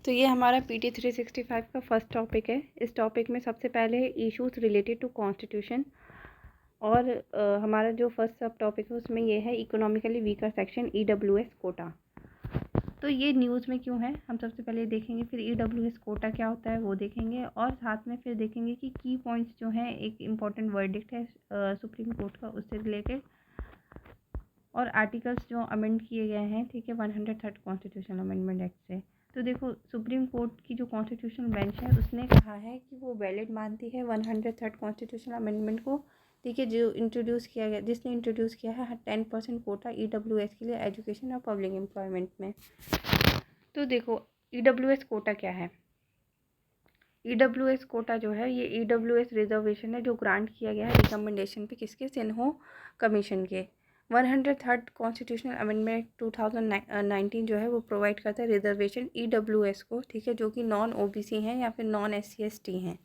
तो ये हमारा PT 365 का फर्स्ट टॉपिक है। इस टॉपिक में सबसे पहले है इश्यूज रिलेटेड टू कॉन्स्टिट्यूशन और हमारा जो फर्स्ट सब टॉपिक है उसमें ये है economically weaker section EWS quota. तो ये न्यूज़ में क्यों है हम सबसे पहले देखेंगे, फिर EWS कोटा क्या होता है वो देखेंगे और साथ में फिर देखेंगे कि की पॉइंट्स जो हैं, एक इम्पॉर्टेंट वर्डिक्ट है सुप्रीम कोर्ट का उससे रिलेटेड, और आर्टिकल्स जो अमेंड किए गए हैं, ठीक है, 103 कॉन्स्टिट्यूशन अमेंडमेंट एक्ट से। तो देखो, सुप्रीम कोर्ट की जो कॉन्स्टिट्यूशनल बेंच है उसने कहा है कि वो वैलिड मानती है 103 कॉन्स्टिट्यूशनल अमेंडमेंट को, ठीक है, जो इंट्रोड्यूस किया गया, जिसने इंट्रोड्यूस किया है 10% कोटा EWS के लिए एजुकेशन और पब्लिक एम्प्लॉयमेंट में। तो देखो, EWS कोटा क्या है। EWS कोटा जो है, ये EWS रिजर्वेशन है जो ग्रांट किया गया है रिकमेंडेशन पे किसके, सिन्हो कमीशन के। 103 कॉन्स्टिट्यूशनल अमेंडमेंट 2019 जो है वो प्रोवाइड करता है रिजर्वेशन EWS को, ठीक है, जो कि नॉन OBC हैं या फिर नॉन SC ST हैं।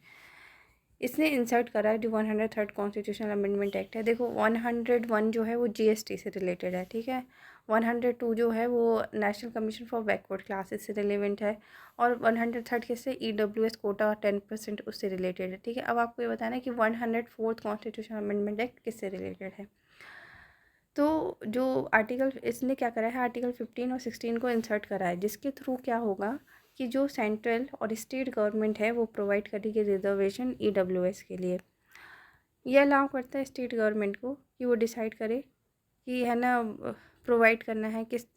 इसने इंसर्ट करा है जो 103 कॉन्स्टिट्यूशनल अमेंडमेंट एक्ट है। देखो, 101 जो है वो GST से रिलेटेड है, ठीक है, 102 जो है वो national commission for backward classes से रिलेवेंट है, और 103 किससे, EWS कोटा 10% उससे रिलेटेड है, ठीक है। अब आपको ये बताना है कि 104 कॉन्स्टिट्यूशनल अमेंडमेंट एक्ट किससे रिलेटेड है। तो जो आर्टिकल इसने क्या करा है, आर्टिकल 15 और 16 को इंसर्ट करा है, जिसके थ्रू क्या होगा कि जो सेंट्रल और स्टेट गवर्नमेंट है वो प्रोवाइड करेगी रिजर्वेशन EWS के लिए। ये अलाउ करता है स्टेट गवर्नमेंट को कि वो डिसाइड करे कि है ना प्रोवाइड करना है किस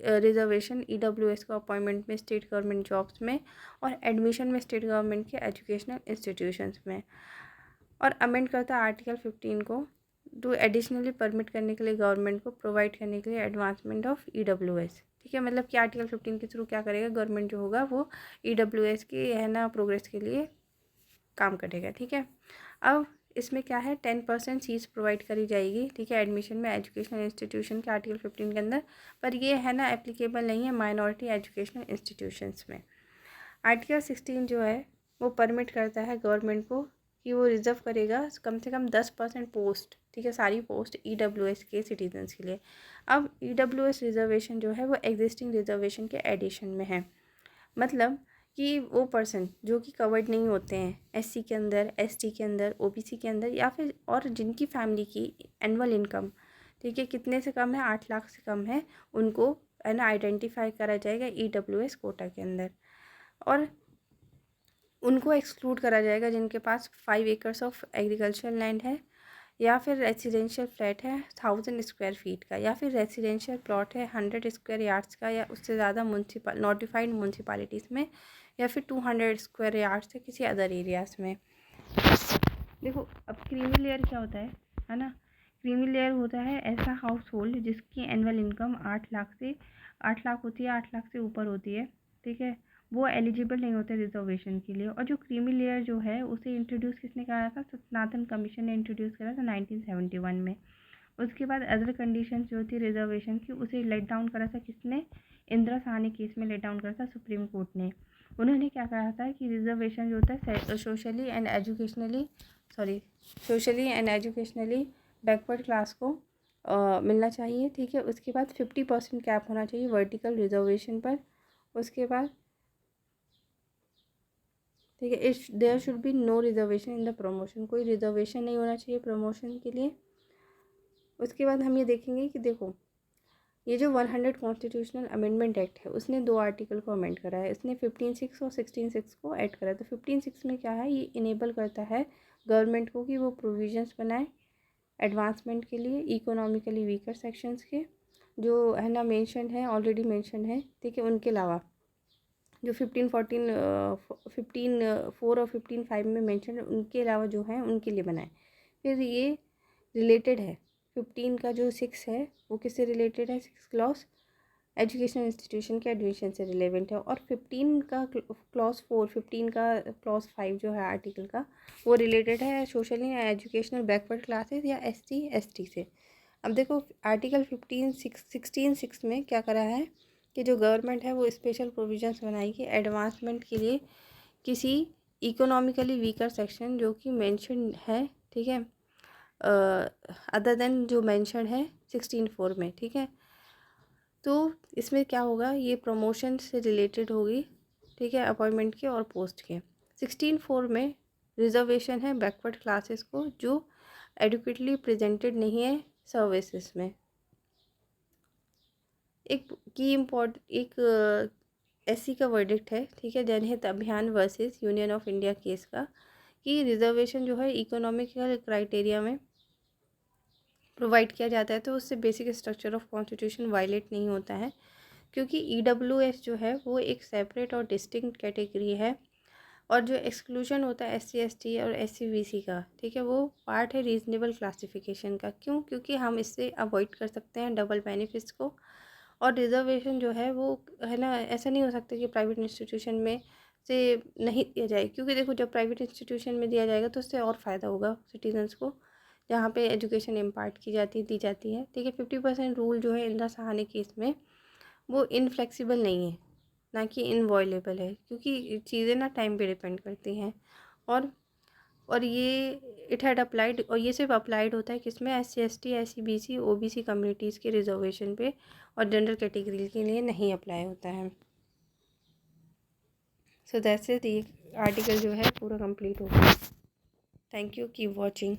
रिजर्वेशन EWS को अपॉइंटमेंट में स्टेट गवर्नमेंट जॉब्स में और एडमिशन में स्टेट गवर्नमेंट के एजुकेशनल इंस्टीट्यूशंस में। और अमेंड करता है आर्टिकल 15 को टू एडिशनली परमिट करने के लिए गवर्नमेंट को प्रोवाइड करने के लिए एडवांसमेंट ऑफ EWS, ठीक है। मतलब कि आर्टिकल 15 के थ्रू क्या करेगा गवर्नमेंट जो होगा वो EWS की है ना प्रोग्रेस के लिए काम करेगा, ठीक है। अब इसमें क्या है, 10% सीट्स प्रोवाइड करी जाएगी, ठीक है, एडमिशन में एजुकेशनल इंस्टीट्यूशन के आर्टिकल 15 के अंदर, पर ये है ना एप्लीकेबल नहीं है माइनॉरिटी एजुकेशनल इंस्टीट्यूशंस में। आर्टिकल 16 जो है वो परमिट करता है गवर्नमेंट को कि वो रिज़र्व करेगा कम से कम 10% पोस्ट, ठीक है, सारी पोस्ट EWS के सिटीजन्स के लिए। अब EWS रिजर्वेशन जो है वो एग्जिस्टिंग रिजर्वेशन के एडिशन में है, मतलब कि वो पर्सन जो कि कवर्ड नहीं होते हैं SC के अंदर, ST के अंदर, OBC के अंदर, या फिर और जिनकी फैमिली की एनुअल इनकम, ठीक है, कितने से कम है, 8 लाख से कम है, उनको है ना आइडेंटिफाई करा जाएगा EWS कोटा के अंदर। और उनको एक्सक्लूड करा जाएगा जिनके पास 5 एकर्स ऑफ एग्रीकल्चरल लैंड है, या फिर रेसिडेंशियल फ्लैट है 1000 स्क्वायर फीट का, या फिर रेसिडेंशियल प्लॉट है 100 स्क्वायर यार्ड्स का या उससे ज़्यादा नोटिफाइड म्यूनसिपालिटीज़ में, या फिर 200 स्क्वायर यार्ड्स है किसी अदर एरियाज़ में। देखो, अब क्रीमी लेयर क्या होता है ना। क्रीमी लेयर होता है ऐसा हाउस होल्ड जिसकी एनुअल इनकम 8 लाख होती है, 8 लाख से ऊपर होती है, ठीक है, वो एलिजिबल नहीं होते रिजर्वेशन के लिए। और जो क्रीमी लेयर जो है उसे इंट्रोड्यूस किसने करा था, सनातन कमीशन ने इंट्रोड्यूस करा था 1971 में। उसके बाद अदर कंडीशंस जो थी रिजर्वेशन की उसे लेट डाउन करा था किसने, इंदिरा साहनी केस में लेट डाउन करा था सुप्रीम कोर्ट ने। उन्होंने क्या कहा था कि रिजर्वेशन जो होता है socially and educationally backward class को मिलना चाहिए, ठीक है। उसके बाद 50% कैप होना चाहिए वर्टिकल रिजर्वेशन पर। उसके बाद ठीक है, there should be no reservation in the promotion, कोई रिजर्वेशन नहीं होना चाहिए प्रमोशन के लिए। उसके बाद हम ये देखेंगे कि देखो, ये जो 100 कॉन्स्टिट्यूशनल अमेंडमेंट एक्ट है उसने 2 आर्टिकल को अमेंड करा है, इसने 15(6) और 16(6) को ऐड करा है। तो 15(6) में क्या है, ये इनेबल करता है गवर्नमेंट को कि वो प्रोविजंस बनाए एडवांसमेंट के लिए इकोनॉमिकली वीकर सेक्शंस के, जो है ना मेंशन है, ऑलरेडी मेंशन है, ठीक है। उनके अलावा जो 15(4) और 15(5) में मेंशन है, उनके अलावा जो है उनके लिए बनाए। फिर ये रिलेटेड है 15 का जो 6 है वो किससे रिलेटेड है, 6 क्लॉज एजुकेशनल इंस्टीट्यूशन के एडमिशन से रिलेवेंट है। और 15 का क्लॉज 4, 15 का क्लॉज 5 जो है आर्टिकल का, वो रिलेटेड है सोशली एजुकेशनल बैकवर्ड क्लासेस या SC ST से। अब देखो, आर्टिकल 16(6) में क्या करा है कि जो गवर्नमेंट है वो स्पेशल प्रोविजंस बनाएगी एडवांसमेंट के लिए किसी इकोनॉमिकली वीकर सेक्शन जो कि मेंशन है, ठीक है, अदर देन जो मेंशन है 16(4) में, ठीक है। तो इसमें क्या होगा, ये प्रमोशन से रिलेटेड होगी, ठीक है, अपॉइंटमेंट के और पोस्ट के। 16(4) में रिजर्वेशन है बैकवर्ड क्लासेस को जो एडुकेटली प्रेजेंटेड नहीं है सर्विसेज में। एक एससी का वर्डिक्ट है, ठीक है, जनहित अभियान versus union of India case का, कि रिजर्वेशन जो है इकोनॉमिकल क्राइटेरिया में प्रोवाइड किया जाता है तो उससे basic structure of constitution violate नहीं होता है, क्योंकि ईडब्ल्यूएस जो है वो एक सेपरेट और डिस्टिंक्ट कैटेगरी है, और जो एक्सक्लूजन होता है एससी एसटी और एससी बीसी का, ठीक है, वो पार्ट है रीजनेबल क्लासिफिकेशन का। क्यों? क्योंकि हम इससे अवॉइड कर सकते हैं डबल बेनिफिट्स को। और रिजर्वेशन जो है वो है ना, ऐसा नहीं हो सकता कि प्राइवेट इंस्टीट्यूशन में से नहीं दिया जाए, क्योंकि देखो जब प्राइवेट इंस्टीट्यूशन में दिया जाएगा तो उससे और फ़ायदा होगा सिटीजन्स को, जहाँ पे एजुकेशन इम्पार्ट की जाती है, दी जाती है, ठीक है। 50% रूल जो है इंदिरा सहानी केस में वो इनफ्लेक्सिबल नहीं है, ना कि इनवॉयलेबल है, क्योंकि चीज़ें ना टाइम पे डिपेंड करती हैं। और और ये इट हैड अप्लाइड, और ये सिर्फ अप्लाइड होता है किसमें, SC ST SC BC OBC communities के रिजर्वेशन पे, और जनरल कैटेगरी के लिए नहीं अप्लाई होता है। सो दैट्स इट, ये आर्टिकल जो है पूरा कंप्लीट हो गया। Thank you, keep watching.